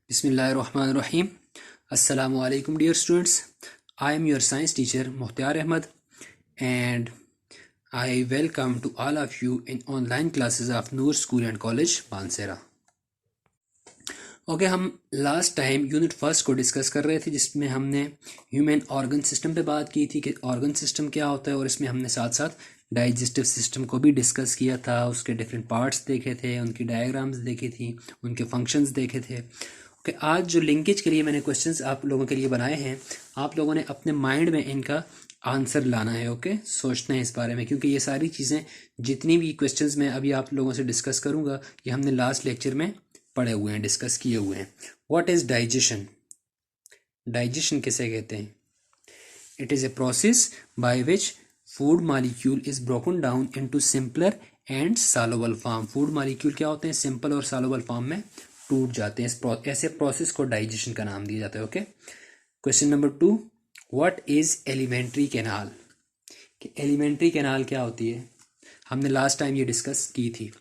Bismillahirrahmanirrahim. Assalamu alaikum dear students. I am your science teacher Mukhtar Ahmad and I welcome to all of you in online classes of Noor School and College Mansehra. हम last time unit first को discuss कर रहे थे जिसमें हमने human organ system पे बात की थी कि ऑर्गन सिस्टम क्या होता है और इसमें हमने साथ साथ डाइजेस्टिव सिस्टम को भी डिस्कस किया था। उसके डिफरेंट पार्ट्स देखे थे, उनकी डायग्राम्स देखी थी, उनके फंक्शंस देखे थे। आज जो लिंकेज के लिए मैंने क्वेश्चंस आप लोगों के लिए बनाए हैं, आप लोगों ने अपने माइंड में इनका आंसर लाना है। सोचना है इस बारे में, क्योंकि ये सारी चीज़ें जितनी भी क्वेश्चंस मैं अभी आप लोगों से डिस्कस करूँगा ये हमने लास्ट लेक्चर में पढ़े हुए हैं, डिस्कस किए हुए हैं। What is digestion? डाइजेशन किसे कहते हैं? It is a process by which food molecule is broken down into simpler and soluble form. Food molecule क्या होते हैं? सिंपल और सॉल्युबल फॉर्म में टूट जाते हैं। ऐसे प्रोसेस को डाइजेशन का नाम दिया जाता है। Question number 2, what is alimentary canal? कि एलिमेंट्री कैनाल क्या होती है? हमने लास्ट टाइम ये डिस्कस की थी।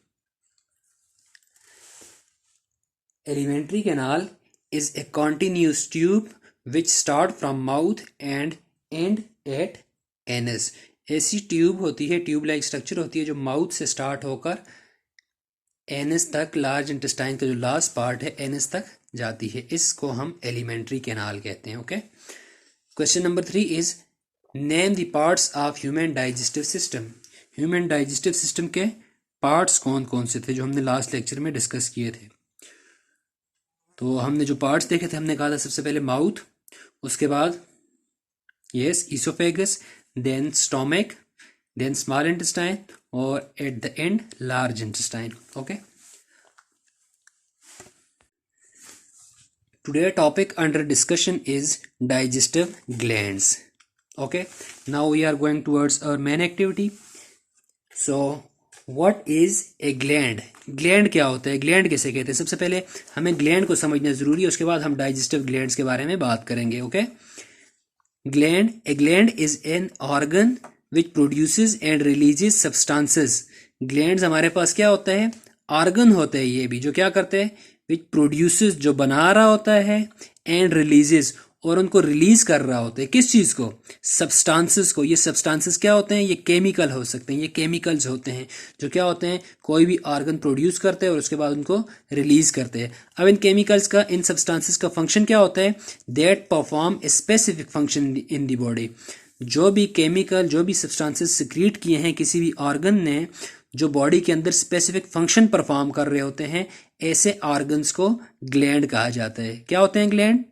Alimentary canal is a continuous tube which start from mouth and end at anus. ऐसी ट्यूब होती है, ट्यूब लाइक स्ट्रक्चर होती है जो माउथ से स्टार्ट होकर एनस तक, लार्ज इंटेस्टाइन का जो लास्ट पार्ट है एनस तक जाती है। इसको हम एलिमेंट्री कैनाल कहते हैं। Question number 3 is name the parts of human digestive system. Human digestive system के पार्ट्स कौन कौन से थे जो हमने लास्ट लेक्चर में डिस्कस किए थे? तो हमने जो पार्ट्स देखे थे, हमने कहा था सबसे पहले माउथ, उसके बाद oesophagus, then stomach, then small intestine और at the end large intestine. Today topic under discussion is digestive glands. Now we are going towards our main activity. So what is a gland? Gland क्या होता है? Gland किसे कहते हैं? सबसे पहले हमें gland को समझना जरूरी है, उसके बाद हम digestive glands के बारे में बात करेंगे। A gland is an organ which produces and releases substances. Glands हमारे पास क्या होता है? ऑर्गन होते हैं ये भी, जो क्या करते हैं? विच प्रोड्यूसेस, जो बना रहा होता है, एंड रिलीजेस, और उनको रिलीज कर रहा होता है। किस चीज को? सब्सटेंसेस को। ये सब्सटेंसेस क्या होते हैं? ये केमिकल हो सकते हैं, ये केमिकल्स होते हैं जो क्या होते हैं? कोई भी ऑर्गन प्रोड्यूस करते हैं और उसके बाद उनको रिलीज करते हैं। अब इन केमिकल्स का, इन सब्सटेंसेस का फंक्शन क्या होता है? That perform a specific function in the body. जो भी केमिकल, जो भी सब्सटेंसेस सिक्रीट किए हैं किसी भी ऑर्गन ने, जो बॉडी के अंदर स्पेसिफिक फंक्शन परफॉर्म कर रहे होते हैं, ऐसे ऑर्गन्स को ग्लैंड कहा जाता है। क्या होते हैं ग्लैंड?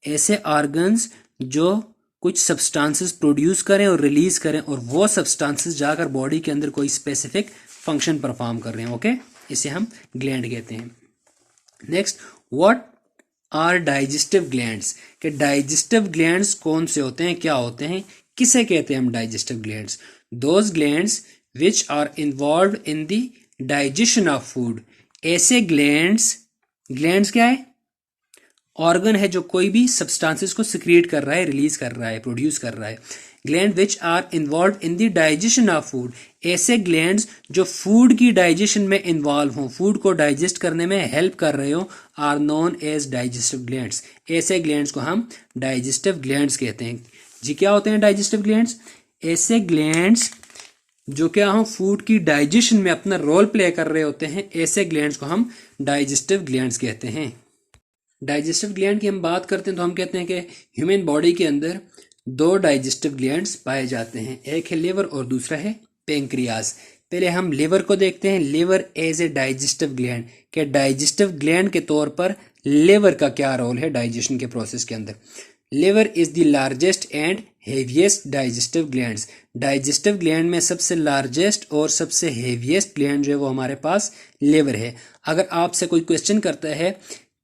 ऐसे ऑर्गन्स जो कुछ सब्सटेंसेस प्रोड्यूस करें और रिलीज करें और वो सब्सटेंसेस जाकर बॉडी के अंदर कोई स्पेसिफिक फंक्शन परफॉर्म कर रहे हैं। इसे हम ग्लैंड कहते हैं। Next, what are digestive glands? कि डाइजेस्टिव ग्लैंड्स कौन से होते हैं, क्या होते हैं, किसे कहते हैं हम digestive glands? Those glands which are involve in the digestion of food. ऐसे ग्लैंड्स क्या है? ऑर्गन है जो कोई भी सब्सटेंसेस को सिक्रिएट कर रहा है, रिलीज कर रहा है, प्रोड्यूस कर रहा है। Gland which are involve in the digestion of food. ऐसे ग्लैंड्स जो फूड की डाइजेशन में इन्वॉल्व हों, फूड को डाइजेस्ट करने में हेल्प कर रहे हो, are known as digestive glands. ऐसे ग्लैंड्स को हम डाइजेस्टिव ग्लैंड्स कहते हैं। जी क्या होते हैं डाइजेस्टिव ग्लैंड्स? ऐसे ग्लैंड्स जो क्या हो, फूड की डाइजेशन में अपना रोल प्ले कर रहे होते हैं, ऐसे ग्लैंड्स को हम डाइजेस्टिव ग्लैंड्स कहते हैं। डाइजेस्टिव ग्लैंड की हम बात करते हैं तो हम कहते हैं कि ह्यूमन बॉडी के अंदर 2 डाइजेस्टिव ग्लैंड्स पाए जाते हैं, एक है लिवर और दूसरा है पेंक्रियाज। पहले हम लिवर को देखते हैं। Liver as a digestive gland, के डाइजेस्टिव ग्लैंड के तौर पर लिवर का क्या रोल है डाइजेशन के प्रोसेस के अंदर? Liver is the largest and heaviest digestive glands. Digestive gland में सबसे लार्जेस्ट और सबसे हेवीएस्ट ग्लैंड जो है वो हमारे पास लिवर है। अगर आपसे कोई क्वेश्चन करता है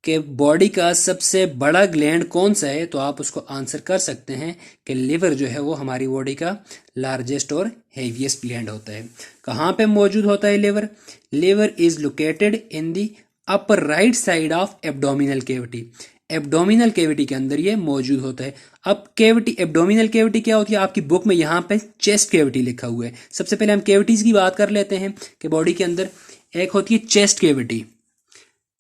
कि बॉडी का सबसे बड़ा ग्लैंड कौन सा है, तो आप उसको आंसर कर सकते हैं कि लिवर जो है वो हमारी बॉडी का लार्जेस्ट और हेवीएस्ट ग्लैंड होता है। कहाँ पे मौजूद होता है liver? Liver is located in the upper right side of abdominal cavity. Abdominal cavity के अंदर ये मौजूद होता है। अब कैविटी, एब्डोमिनल कैविटी क्या होती है? आपकी बुक में यहाँ पे चेस्ट कैविटी लिखा हुआ है। सबसे पहले हम कैविटीज की बात कर लेते हैं कि बॉडी के अंदर एक होती है चेस्ट कैविटी,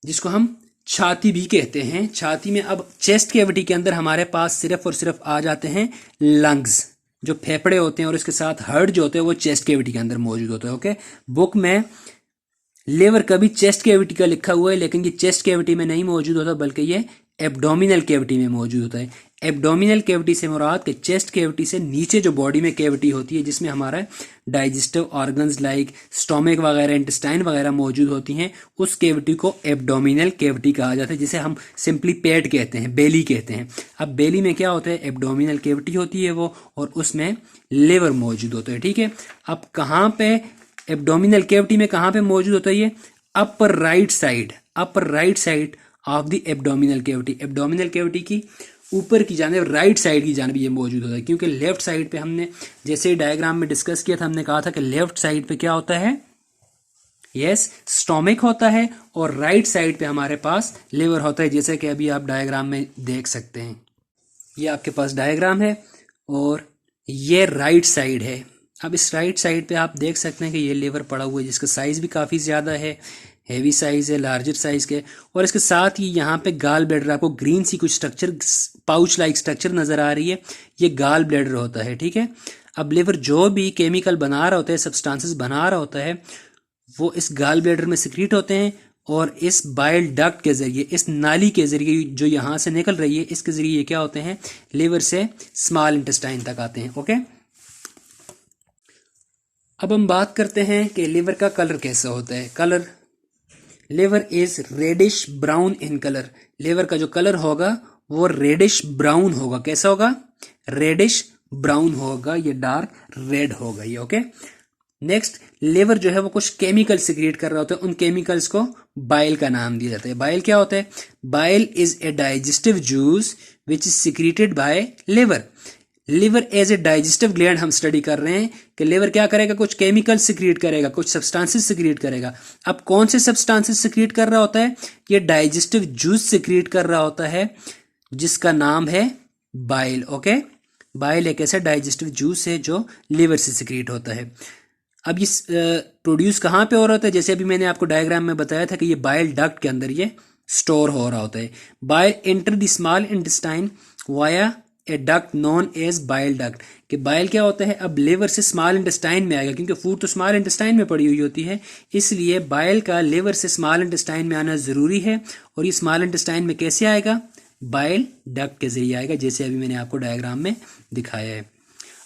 जिसको हम छाती भी कहते हैं। छाती में अब चेस्ट कैविटी के अंदर हमारे पास सिर्फ और सिर्फ आ जाते हैं लंग्स, जो फेफड़े होते हैं, और इसके साथ हार्ट जो होते हैं वो चेस्ट कैविटी के अंदर मौजूद होते हैं। ओके, बुक में लिवर कभी चेस्ट कैविटी का लिखा हुआ है, लेकिन ये चेस्ट कैविटी में नहीं मौजूद होता, बल्कि ये एब्डोमिनल कैविटी में मौजूद होता है। एब्डोमिनल कैविटी से मुराद कि चेस्ट कैविटी से नीचे जो बॉडी में कैविटी होती है, जिसमें हमारा डाइजेस्टिव ऑर्गन्स लाइक स्टोमक वगैरह, इंटेस्टाइन वगैरह मौजूद होती हैं, उस कैविटी को एब्डोमिनल कैविटी कहा जाता है, जिसे हम सिंपली पेट कहते हैं, बेली कहते हैं। अब बेली में क्या होता है, एब्डोमिनल कैविटी होती है वो, और उसमें लिवर मौजूद होता है। ठीक है, अब कहाँ पे एब्डोमिनल कैविटी में कहाँ पे मौजूद होता है ये, upper right side of the abdominal cavity. Abdominal cavity की ऊपर की जानिब, राइट साइड की जानिब ये मौजूद होता है, क्योंकि लेफ्ट साइड पे हमने जैसे डायग्राम में डिस्कस किया था, हमने कहा था कि लेफ्ट साइड पे क्या होता है, यस, स्टोमक होता है, और राइट साइड पे हमारे पास लिवर होता है, जैसे कि अभी आप डायग्राम में देख सकते हैं। ये आपके पास डायग्राम है और ये राइट साइड है। अब इस राइट साइड पे आप देख सकते हैं कि ये लिवर पड़ा हुआ है, जिसका साइज भी काफ़ी ज़्यादा है, हेवी साइज है, लार्जर साइज के, और इसके साथ ही यहाँ पे गाल ब्लैडर, आपको ग्रीन सी कुछ स्ट्रक्चर, पाउच लाइक स्ट्रक्चर नजर आ रही है, ये गाल ब्लैडर होता है। ठीक है, अब लिवर जो भी केमिकल बना रहा होता है, सब्सटेंसेस बना रहा होता है, वो इस गाल ब्लैडर में सिक्रीट होते हैं, और इस बाइल डक्ट के जरिए, इस नाली के जरिए जो यहाँ से निकल रही है, इसके जरिए क्या होते हैं, लिवर से स्मॉल इंटेस्टाइन तक आते हैं। ओके, अब हम बात करते हैं कि लिवर का कलर कैसा होता है। Colour, liver is reddish brown in colour. Liver का जो कलर होगा वो रेडिश ब्राउन होगा। कैसा होगा, रेडिश ब्राउन होगा, ये डार्क रेड होगा ये। ओके, नेक्स्ट, लिवर जो है वो कुछ केमिकल सिक्रिएट कर रहा होता है, उन केमिकल्स को बाइल का नाम दिया जाता है। बाइल क्या होता है, bile is a digestive juice which is secreted by liver. Liver as a digestive gland हम स्टडी कर रहे हैं कि लिवर क्या करेगा, कुछ केमिकल सिक्रिएट करेगा, कुछ सब्सटेंसेस सिक्रिएट करेगा। अब कौन से सब्सटेंसेस सिक्रिएट कर रहा होता है, ये डाइजेस्टिव जूस सिक्रिएट कर रहा होता है, जिसका नाम है बाइल। ओके, बाइल एक ऐसा डाइजेस्टिव जूस है जो लिवर से सिक्रिएट होता है। अब ये प्रोड्यूस कहाँ पे हो रहा होता है, जैसे अभी मैंने आपको डायग्राम में बताया था कि ये बाइल डक्ट के अंदर ये स्टोर हो रहा होता है। Bile enter the small intestine via a duct known as bile duct. कि बाइल क्या होता है, अब लिवर से स्मॉल इंटेस्टाइन में आएगा, क्योंकि फूड तो स्मॉल इंटेस्टाइन में पड़ी हुई होती है, इसलिए बाइल का लिवर से स्मॉल इंटेस्टाइन में आना जरूरी है। और ये स्मॉल इंटेस्टाइन में कैसे आएगा, बाइल डक्ट के जरिए आएगा, जैसे अभी मैंने आपको डायग्राम में दिखाया है।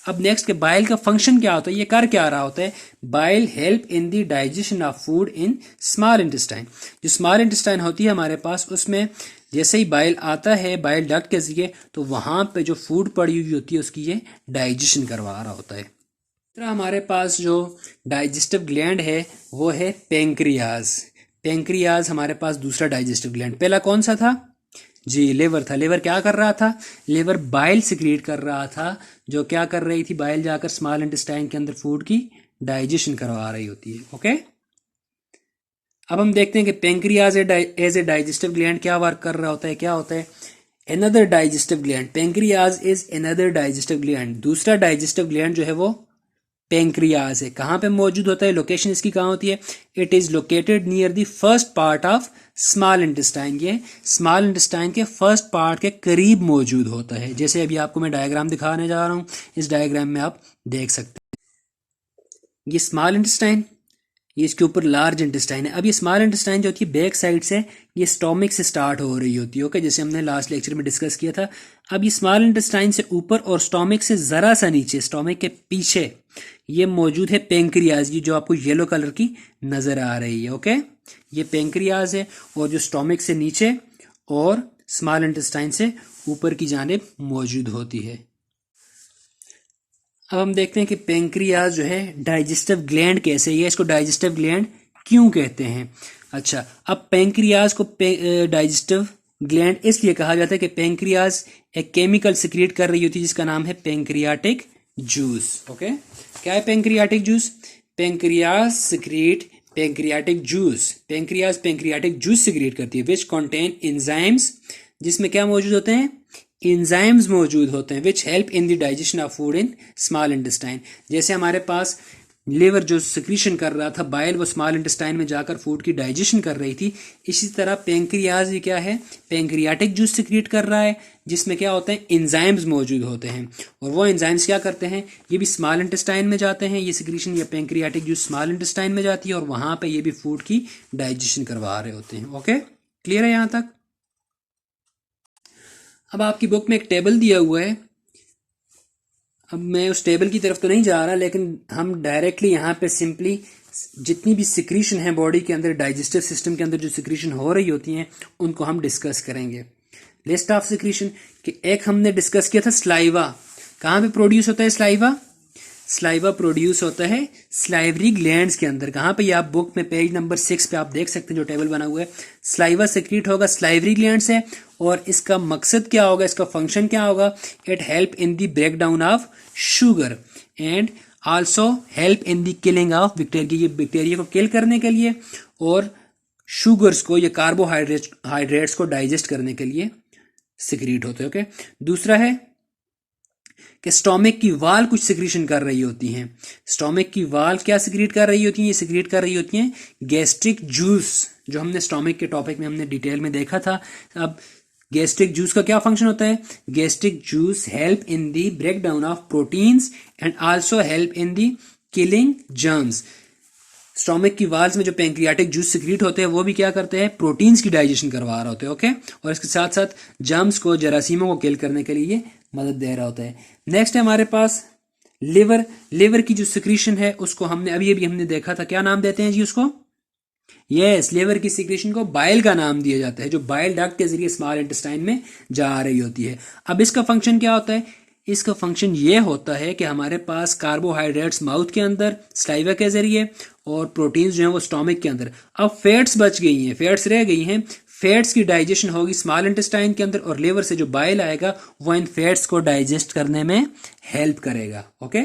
अब नेक्स्ट के बाइल का फंक्शन क्या होता है, ये कर क्या रहा होता है, bile help in the digestion of food in small intestine. जो स्मॉल इंटेस्टाइन होती है हमारे पास, उसमें जैसे ही बाइल आता है बाइल डक्ट के जरिए, तो वहां पे जो फूड पड़ी हुई होती है उसकी ये डाइजेशन करवा रहा होता है। दूसरा हमारे पास जो डाइजेस्टिव ग्लैंड है वो है पेंक्रियाज। पेंक्रियाज हमारे पास दूसरा डाइजेस्टिव ग्लैंड, पहला कौन सा था जी, लिवर था। लिवर क्या कर रहा था, लिवर बाइल सिक्रिएट कर रहा था, जो क्या कर रही थी, बाइल जाकर स्मॉल इंटेस्टाइन के अंदर फूड की डाइजेशन करवा रही होती है। ओके, अब हम देखते हैं कि pancreas as a digestive gland क्या वर्क कर रहा होता है, क्या होता है, another digestive gland. Pancreas is another digestive gland, दूसरा डाइजेस्टिव ग्लैंड जो है वो पेंक्रियाज है। कहाँ पे मौजूद होता है, लोकेशन इसकी कहाँ होती है, it is located near the first part of small intestine. ये स्मॉल इंटेस्टाइन के फर्स्ट पार्ट के करीब मौजूद होता है, जैसे अभी आपको मैं डायग्राम दिखाने जा रहा हूँ, इस डायग्राम में आप देख सकते हैं। ये स्मॉल इंटेस्टाइन, ये इसके ऊपर लार्ज इंटेस्टाइन है। अब ये स्मॉल इंटेस्टाइन जो होती है बैक साइड से ये स्टोमक से स्टार्ट हो रही होती है। ओके, जैसे हमने लास्ट लेक्चर में डिस्कस किया था। अब ये स्मॉल इंटेस्टाइन से ऊपर और स्टोमक से जरा सा नीचे, स्टोमक के पीछे ये मौजूद है पेंक्रियाज, ये जो आपको येलो कलर की नजर आ रही है। ओके, ये पेंक्रियाज है, और जो स्टोमक से नीचे और स्मॉल इंटेस्टाइन से ऊपर की जानिब मौजूद होती है। अब हम देखते हैं कि पेंक्रियाज जो है डाइजेस्टिव ग्लैंड कैसे है, इसको डाइजेस्टिव ग्लैंड क्यों कहते हैं। अच्छा, अब पेंक्रियाज को डाइजेस्टिव ग्लैंड इसलिए कहा जाता है कि पेंक्रियाज एक केमिकल सिक्रिएट कर रही होती है जिसका नाम है पेंक्रियाटिक जूस। ओके, क्या है pancreatic juice, pancreas secrete pancreatic juice. Pancreas pancreatic juice secrete करती है विच कंटेन एंजाइम्स, जिसमें क्या मौजूद होते हैं, एंजाइम्स मौजूद होते हैं, which help in the digestion of food in small intestine. जैसे हमारे पास लिवर जो सिक्रीशन कर रहा था बाइल, वो स्मॉल इंटेस्टाइन में जाकर फूड की डाइजेशन कर रही थी। इसी तरह पेंक्रियाज भी क्या है, पेंक्रियाटिक जूस सिक्रीट कर रहा है, जिसमें क्या होता है, एंजाइम्स मौजूद होते हैं, और वो एंजाइम्स क्या करते हैं, ये भी स्मॉल इंटेस्टाइन में जाते हैं, ये सिक्रीशन या पेंक्रियाटिक जूस स्मॉल इंटेस्टाइन में जाती है, और वहां पे ये भी फूड की डाइजेशन करवा रहे होते हैं। ओके, क्लियर है यहां तक? अब आपकी बुक में एक टेबल दिया हुआ है, अब मैं उस टेबल की तरफ तो नहीं जा रहा, लेकिन हम डायरेक्टली यहाँ पे सिंपली जितनी भी सिक्रीशन है बॉडी के अंदर, डाइजेस्टिव सिस्टम के अंदर जो सिक्रीशन हो रही होती हैं, उनको हम डिस्कस करेंगे। लिस्ट ऑफ सिक्रीशन कि एक हमने डिस्कस किया था स्लाइवा। कहाँ पे प्रोड्यूस होता है स्लाइवा? स्लाइवा प्रोड्यूस होता है स्लाइवरी ग्लैंड्स के अंदर। कहाँ पे? ये आप बुक में पेज नंबर 6 पे आप देख सकते हैं जो टेबल बना हुआ है। स्लाइवा सिक्रीट होगा स्लाइवरी ग्लैंड से, और इसका मकसद क्या होगा, इसका फंक्शन क्या होगा? It help in the break down of sugar and also help in the killing of bacteria. ये बैक्टीरिया को किल करने के लिए और शुगर्स को या कार्बोहाइड्रेट्स को डाइजेस्ट करने के लिए सिक्रीट होते हैं। ओके, दूसरा है कि स्टोमिक की वाल कुछ सिक्रीशन कर रही होती हैं। स्टोमिक की वाल क्या सिक्रीट कर रही होती हैं? ये सिक्रीट कर रही होती हैं गैस्ट्रिक जूस, जो हमने स्टोमिक के टॉपिक में हमने डिटेल में देखा था। अब गैस्ट्रिक जूस का क्या फंक्शन होता है? Gastric juice help in the break down of proteins and also help in the killing germs. Stomach की वाल्स में जो पेंक्रियाटिक जूस सिक्रीट होते हैं वो भी क्या करते हैं? प्रोटीन्स की डाइजेशन करवा रहे होते हैं। ओके, और इसके साथ साथ जर्म्स को, जरासीमों को किल करने के लिए मदद दे रहा होता है। नेक्स्ट है हमारे पास लिवर। लिवर की जो सिक्रीशन है उसको हमने अभी हमने देखा था, क्या नाम देते हैं जी उसको? यस, लिवर की सिक्रीशन को बाइल का नाम दिया जाता है, जो बाइल डक्ट के जरिए स्मॉल इंटेस्टाइन में जा रही होती है। अब इसका फंक्शन क्या होता है? इसका फंक्शन ये होता है कि हमारे पास कार्बोहाइड्रेट्स माउथ के अंदर स्लाइवा के जरिए और प्रोटीन्स जो हैं वो स्टोमिक के अंदर। अब फैट्स बच गई हैं, फैट्स रह गई हैं, फैट्स की डाइजेशन होगी स्मॉल इंटेस्टाइन के अंदर, और लिवर से जो बाइल आएगा वो इन फैट्स को डाइजेस्ट करने में हेल्प करेगा। Okay,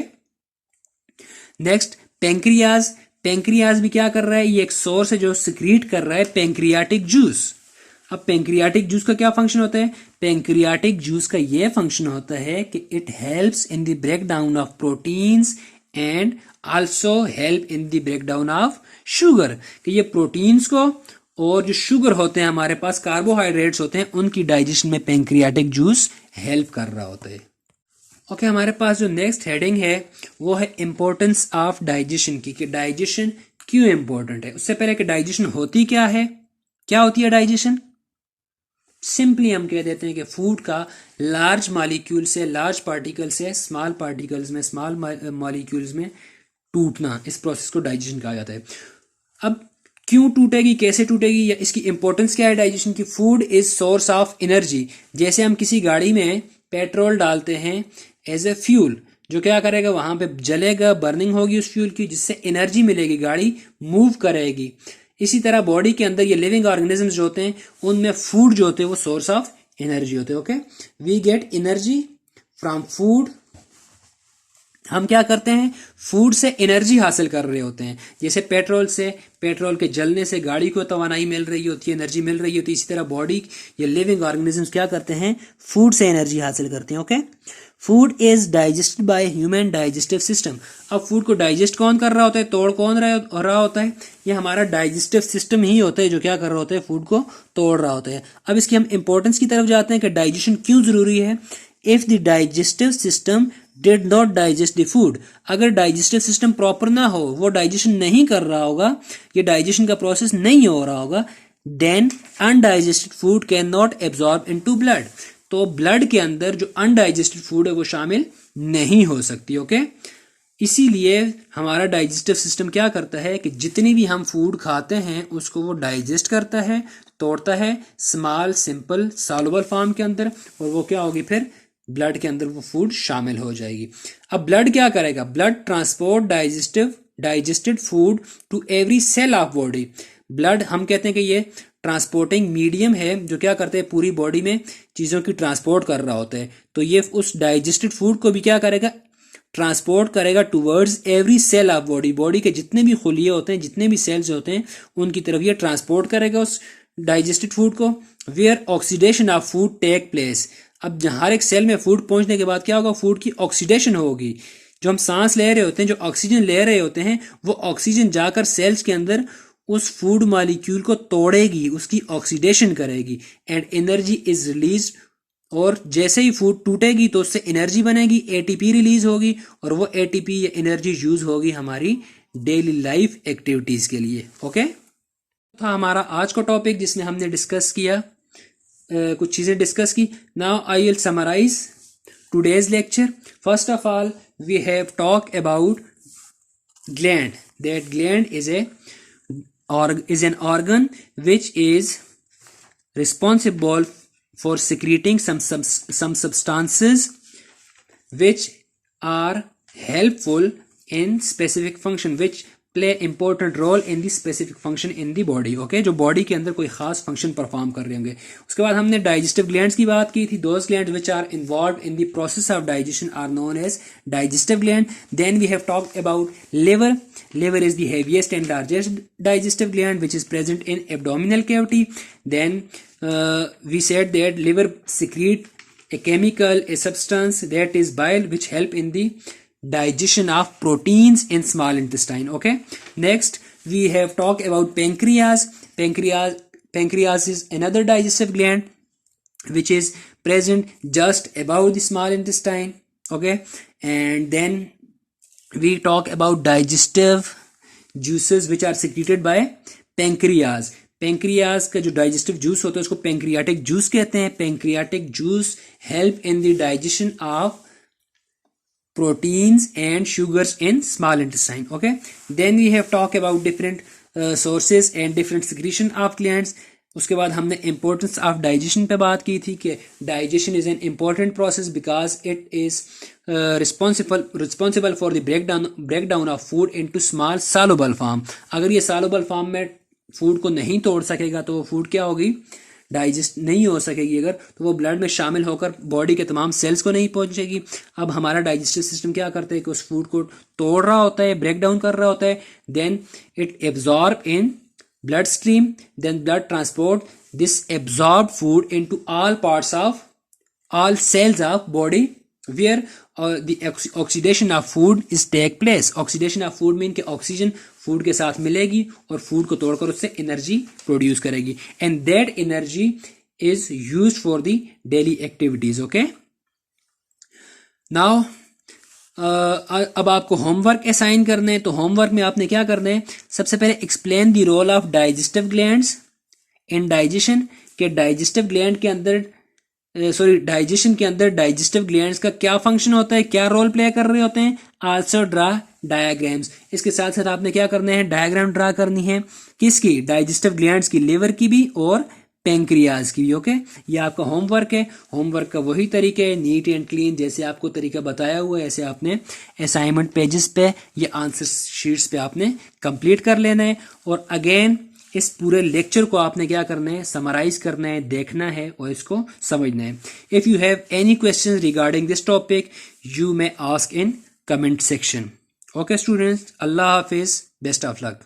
next pancreas. पेंक्रियाज भी क्या कर रहा है? ये एक सोर्स है जो सिक्रीट कर रहा है पेंक्रियाटिक जूस। अब पेंक्रियाटिक जूस का क्या फंक्शन होता है? पेंक्रियाटिक जूस का ये फंक्शन होता है कि it helps in the break down of proteins and also help in the break down of sugar, कि ये प्रोटीन्स को और जो शुगर होते हैं हमारे पास, कार्बोहाइड्रेट्स होते हैं, उनकी डाइजेशन में पेंक्रियाटिक जूस हेल्प कर रहा होता है। ओके, हमारे पास जो नेक्स्ट हेडिंग है वो है इंपॉर्टेंस ऑफ डाइजेशन की, कि डाइजेशन क्यों इंपॉर्टेंट है। उससे पहले कि डाइजेशन होती क्या है, क्या होती है डाइजेशन? सिंपली हम कह देते हैं कि फूड का लार्ज मॉलिक्यूल से, लार्ज पार्टिकल से स्मॉल पार्टिकल्स में, स्मॉल मॉलिक्यूल्स में टूटना, इस प्रोसेस को डाइजेशन कहा जाता है। अब क्यों टूटेगी, कैसे टूटेगी, या इसकी इंपॉर्टेंस क्या है डाइजेशन की? Food is source of energy. जैसे हम किसी गाड़ी में पेट्रोल डालते हैं एज ए फ्यूल, जो क्या करेगा, वहां पे जलेगा, बर्निंग होगी उस फ्यूल की, जिससे एनर्जी मिलेगी, गाड़ी मूव करेगी। इसी तरह बॉडी के अंदर ये लिविंग ऑर्गेनिजम्स जो होते हैं उनमें फूड जो होते हैं वो सोर्स ऑफ एनर्जी होते हैं। Okay, we get energy from food. हम क्या करते हैं? फूड से एनर्जी हासिल कर रहे होते हैं। जैसे पेट्रोल से, पेट्रोल के जलने से गाड़ी को तवानाई मिल रही होती है, एनर्जी मिल रही होती है। इसी तरह बॉडी या लिविंग ऑर्गेनिजम्स क्या करते हैं? फूड से एनर्जी हासिल करते हैं। Okay, food is digested by human digestive system. अब फूड को डाइजेस्ट कौन कर रहा होता है? तोड़ कौन रहा होता है? ये हमारा डाइजेस्टिव सिस्टम ही होता है जो क्या कर रहा होता है? फूड को तोड़ रहा होता है। अब इसकी हम इंपॉर्टेंस की तरफ जाते हैं कि डाइजेशन क्यों जरूरी है। If the digestive system did not digest the food, अगर डाइजेस्टिव सिस्टम प्रॉपर ना हो, वो डाइजेशन नहीं कर रहा होगा, ये डाइजेशन का प्रोसेस नहीं हो रहा होगा, then undigested food can not absorb into blood, तो ब्लड के अंदर जो अनडाइजेस्टेड फूड है वो शामिल नहीं हो सकती। ओके, इसीलिए हमारा डाइजेस्टिव सिस्टम क्या करता है कि जितनी भी हम फूड खाते हैं उसको वो डाइजेस्ट करता है, तोड़ता है स्मॉल सिंपल सॉल्युबल फॉर्म के अंदर, और वो क्या होगी फिर ब्लड के अंदर वो फूड शामिल हो जाएगी। अब ब्लड क्या करेगा? Blood transport digested food to every cell of body. Blood हम कहते हैं कि ये ट्रांसपोर्टिंग मीडियम है जो क्या करते हैं? पूरी बॉडी में चीज़ों की ट्रांसपोर्ट कर रहा होता है। तो ये उस डाइजेस्टेड फूड को भी क्या करेगा? ट्रांसपोर्ट करेगा towards every cell of body. Body के जितने भी खुलिये होते हैं, जितने भी सेल्स होते हैं, उनकी तरफ ये ट्रांसपोर्ट करेगा उस डाइजेस्टेड फूड को। Where oxidation of food take place. अब हर एक सेल में फूड पहुंचने के बाद क्या होगा? फूड की ऑक्सीडेशन होगी। जो हम सांस ले रहे होते हैं, जो ऑक्सीजन ले रहे होते हैं, वो ऑक्सीजन जाकर सेल्स के अंदर उस फूड मॉलिक्यूल को तोड़ेगी, उसकी ऑक्सीडेशन करेगी एंड एनर्जी इज रिलीज। और जैसे ही फूड टूटेगी तो उससे एनर्जी बनेगी, एटीपी रिलीज होगी और वो एटीपी या एनर्जी यूज होगी हमारी डेली लाइफ एक्टिविटीज के लिए। ओके, था हमारा आज का टॉपिक जिसमें हमने डिस्कस किया, कुछ चीजें डिस्कस की। Now I will summarise today's lecture. First of all, we have talked about gland. That gland is an organ which is responsible for secreting some substances which are helpful in specific function, which play important role in the specific function in the body. Okay, जो body के अंदर कोई खास function perform कर रहे होंगे। उसके बाद हमने डाइजेस्टिव ग्लैंड्स की बात की थी। Those glands which are involved in the process of digestion are known as digestive gland. Then we have talked about liver. Liver is the heaviest and largest digestive gland which is present in abdominal cavity. Then we said that liver secrete a chemical, a substance that is bile, which help in the digestion of proteins in small intestine. Okay, next we have talked about pancreas. Pancreas is another digestive gland which is present just above the small intestine. Okay, and then we talk about digestive juices which are secreted by pancreas. Pancreas का जो digestive juice होता है उसको pancreatic juice कहते हैं। Pancreatic juice help in the digestion of proteins and sugars in small intestine. Okay, then we have talked about different sources and different secretion of glands. उसके बाद हमने importance of digestion पे बात की थी कि digestion is an important process because it is responsible for the breakdown of food into small soluble form. अगर ये soluble form में फूड को नहीं तोड़ सकेगा तो वो फूड क्या होगी, डाइजेस्ट नहीं हो सकेगी। अगर तो वो ब्लड में शामिल होकर बॉडी के तमाम सेल्स को नहीं पहुंचेगी। अब हमारा डाइजेस्टिव सिस्टम क्या करता है कि उस फूड को तोड़ रहा होता है, ब्रेक डाउन कर रहा होता है, then it absorb in blood stream, then blood transport this absorb food into all parts of all cells of body where the oxidation of food is take place. Oxidation of food mean कि oxygen food के साथ मिलेगी और food को तोड़कर उससे energy produce करेगी and that energy is used for the daily activities. Okay, now अब आपको होमवर्क असाइन करने हैं। तो होमवर्क में आपने क्या करना है, सबसे पहले explain the role of digestive glands in digestion. के डाइजेस्टिव ग्लैंड के अंदर डाइजेशन के अंदर डाइजेस्टिव ग्लैंड्स का क्या फंक्शन होता है, क्या रोल प्ले कर रहे होते हैं। Also draw diagrams. इसके साथ साथ आपने क्या करना है, डायग्राम ड्रा करनी है। किसकी, डाइजेस्टिव ग्लैंड्स की, लिवर की भी और पेंक्रियाज की भी। ओके, ये आपका होमवर्क है। होमवर्क का वही तरीका है, नीट एंड क्लीन, जैसे आपको तरीका बताया हुआ है ऐसे आपने असाइनमेंट पेजेस पे या आंसर शीट्स पे आपने कंप्लीट कर लेना है। और अगेन इस पूरे लेक्चर को आपने क्या करना है, समराइज करना है, देखना है और इसको समझना है। If you have any questions regarding this topic you may ask in comment section. Okay students, Allah Hafiz, best of luck.